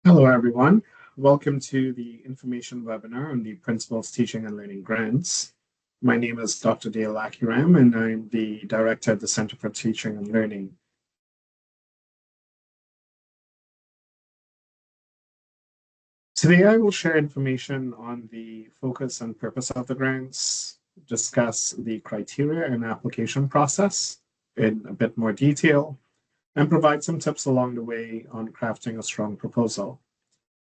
Hello, everyone. Welcome to the information webinar on the Principles Teaching and Learning Grants. My name is Dr. Dale Akiram, and I'm the Director at the Center for Teaching and Learning. Today, I will share information on the focus and purpose of the grants, discuss the criteria and application process in a bit more detail, and provide some tips along the way on crafting a strong proposal.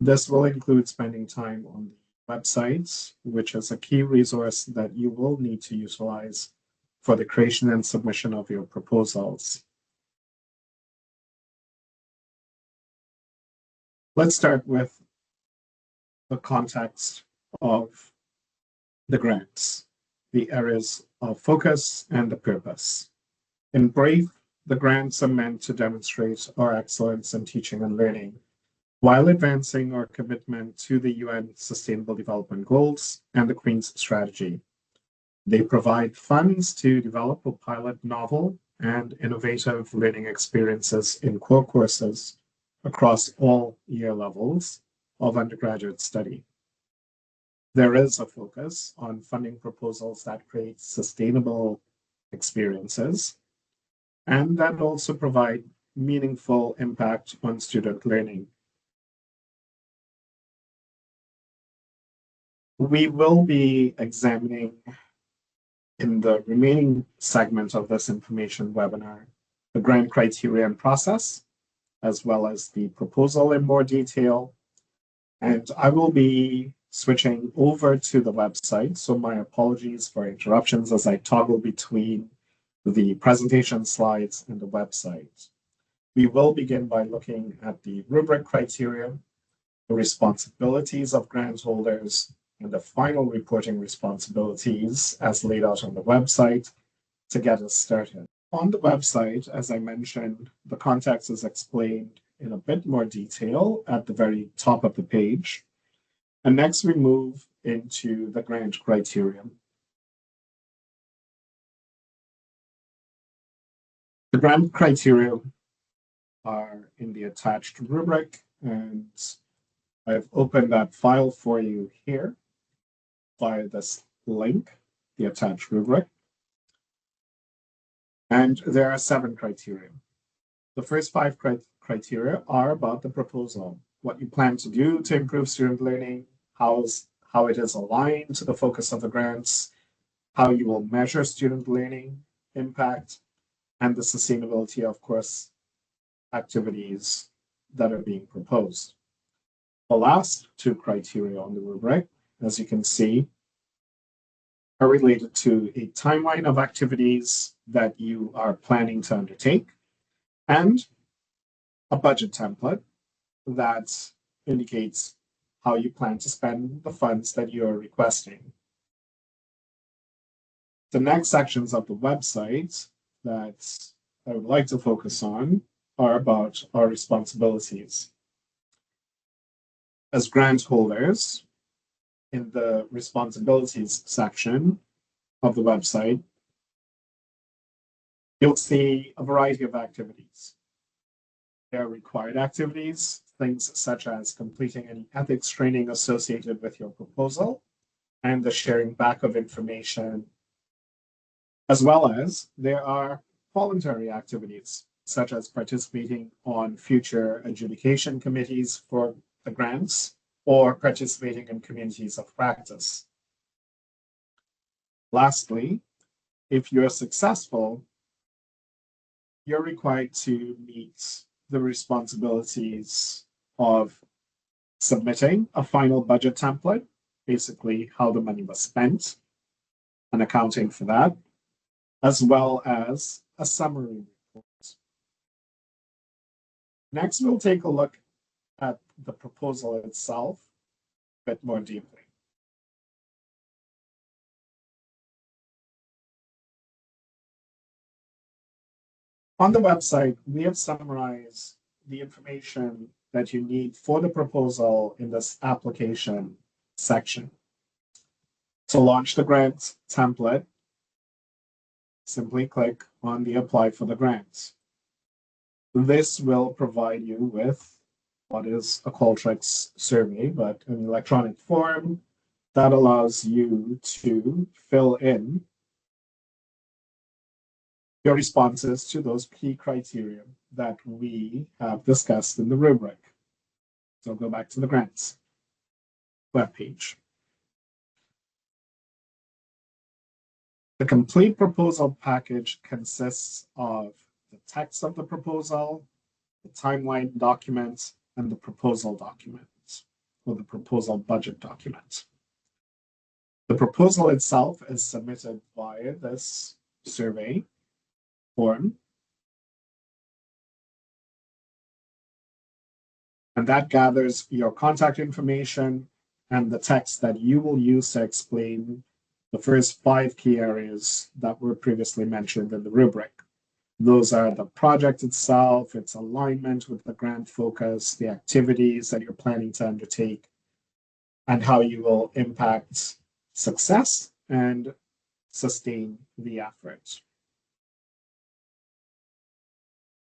This will include spending time on the websites, which is a key resource that you will need to utilize for the creation and submission of your proposals. Let's start with the context of the grants, the areas of focus, and the purpose. In brief, the grants are meant to demonstrate our excellence in teaching and learning while advancing our commitment to the UN Sustainable Development Goals and the Queen's Strategy. They provide funds to develop a pilot novel and innovative learning experiences in core courses across all year levels of undergraduate study. There is a focus on funding proposals that create sustainable experiences and that also provide meaningful impact on student learning. We will be examining in the remaining segment of this information webinar the grant criteria and process, as well as the proposal in more detail. And I will be switching over to the website, so my apologies for interruptions as I toggle between the presentation slides and the website. We will begin by looking at the rubric criteria, the responsibilities of grant holders, and the final reporting responsibilities as laid out on the website to get us started. On the website, as I mentioned, the context is explained in a bit more detail at the very top of the page. And next we move into the grant criteria. The grant criteria are in the attached rubric, and I've opened that file for you here via this link, the attached rubric. And there are 7 criteria. The first 5 criteria are about the proposal, what you plan to do to improve student learning, how it is aligned to the focus of the grants, how you will measure student learning impact, and the sustainability of course activities that are being proposed. The last 2 criteria on the rubric, as you can see, are related to a timeline of activities that you are planning to undertake and a budget template that indicates how you plan to spend the funds that you are requesting. The next sections of the website that I would like to focus on are about our responsibilities. As grant holders, in the responsibilities section of the website, you'll see a variety of activities. There are required activities, things such as completing any ethics training associated with your proposal and the sharing back of information, as well as there are voluntary activities, such as participating on future adjudication committees for the grants or participating in communities of practice. Lastly, if you're successful, you're required to meet the responsibilities of submitting a final budget template, basically how the money was spent and accounting for that, as well as a summary report. Next, we'll take a look at the proposal itself a bit more deeply. On the website, we have summarized the information that you need for the proposal in this application section. To launch the grant template, simply click on the Apply for the Grant. This will provide you with what is a Qualtrics survey, but an electronic form that allows you to fill in your responses to those key criteria that we have discussed in the rubric. So go back to the grants webpage. The complete proposal package consists of the text of the proposal, the timeline document, and the proposal document, or the proposal budget document. The proposal itself is submitted via this survey form, and that gathers your contact information and the text that you will use to explain the first 5 key areas that were previously mentioned in the rubric. Those are the project itself, its alignment with the grant focus, the activities that you're planning to undertake, and how you will impact success and sustain the effort.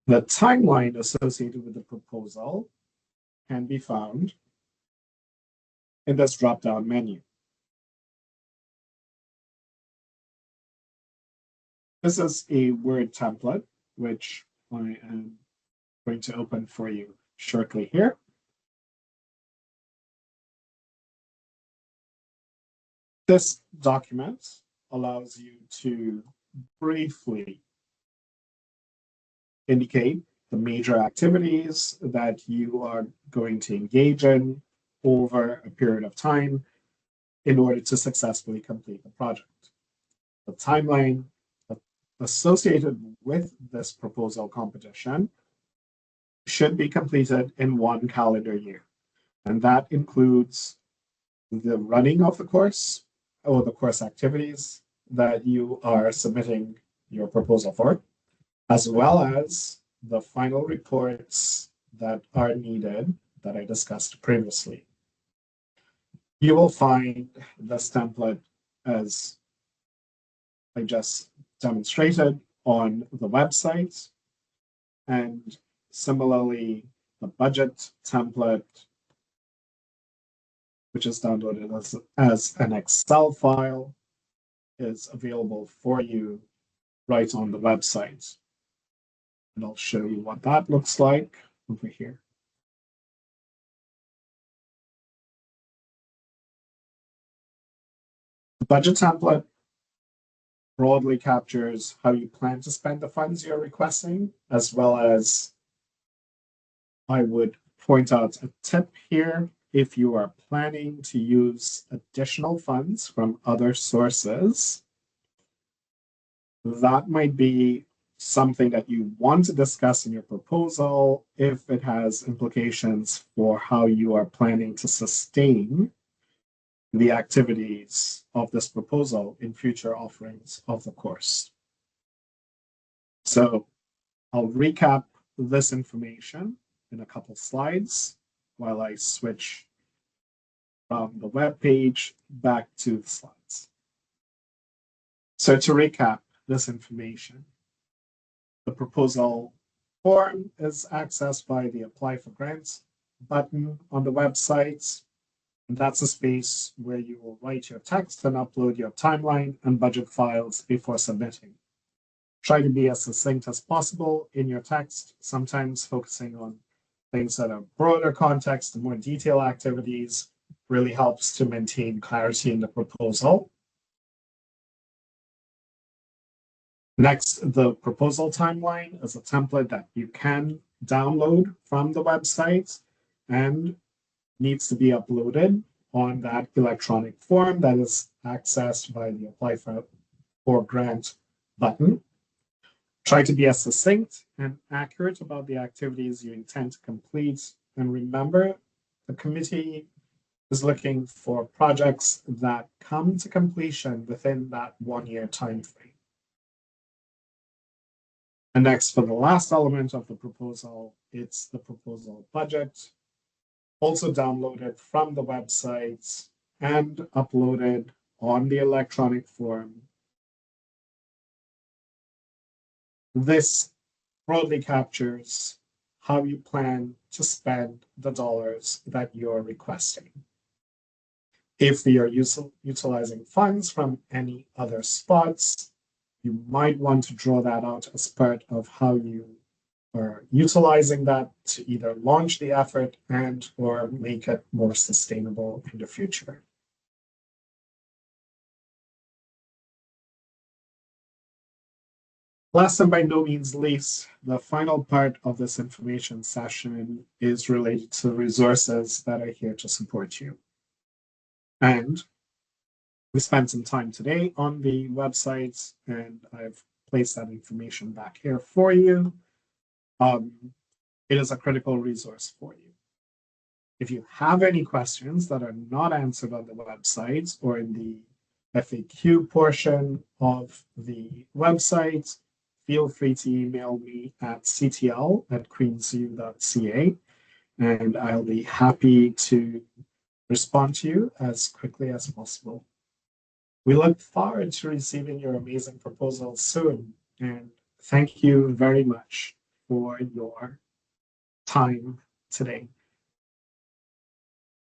The timeline associated with the proposal can be found in this drop-down menu. This is a Word template, which I am going to open for you shortly here. This document allows you to briefly indicate the major activities that you are going to engage in over a period of time in order to successfully complete the project. The timeline associated with this proposal competition should be completed in 1 calendar year. And that includes the running of the course or the course activities that you are submitting your proposal for, as well as the final reports that are needed that I discussed previously. You will find this template, as I just demonstrated, on the website, and similarly the budget template, which is downloaded as an Excel file, is available for you right on the website. And I'll show you what that looks like over here. The budget template broadly captures how you plan to spend the funds you're requesting, as well as, I would point out a tip here. If you are planning to use additional funds from other sources, that might be something that you want to discuss in your proposal if it has implications for how you are planning to sustain the activities of this proposal in future offerings of the course. So I'll recap this information in a couple slides while I switch from the web page back to the slides. So to recap this information, the proposal form is accessed by the Apply for Grants button on the website. And that's a space where you will write your text and upload your timeline and budget files before submitting. Try to be as succinct as possible in your text, sometimes focusing on things that are broader context and more detailed activities really helps to maintain clarity in the proposal. Next, the proposal timeline is a template that you can download from the website and needs to be uploaded on that electronic form that is accessed by the Apply for Grant button. Try to be as succinct and accurate about the activities you intend to complete. And remember, the committee is looking for projects that come to completion within that 1-year time frame. And next, for the last element of the proposal, it's the proposal budget, also downloaded from the website and uploaded on the electronic form. This broadly captures how you plan to spend the dollars that you're requesting. If you're utilizing funds from any other spots, you might want to draw that out as part of how you are utilizing that to either launch the effort and or make it more sustainable in the future. Last and by no means least, the final part of this information session is related to resources that are here to support you. And we spent some time today on the websites, and I've placed that information back here for you. It is a critical resource for you. If you have any questions that are not answered on the website or in the FAQ portion of the website, feel free to email me at ctl@queensu.ca, and I'll be happy to respond to you as quickly as possible. We look forward to receiving your amazing proposals soon, and thank you very much for your time today.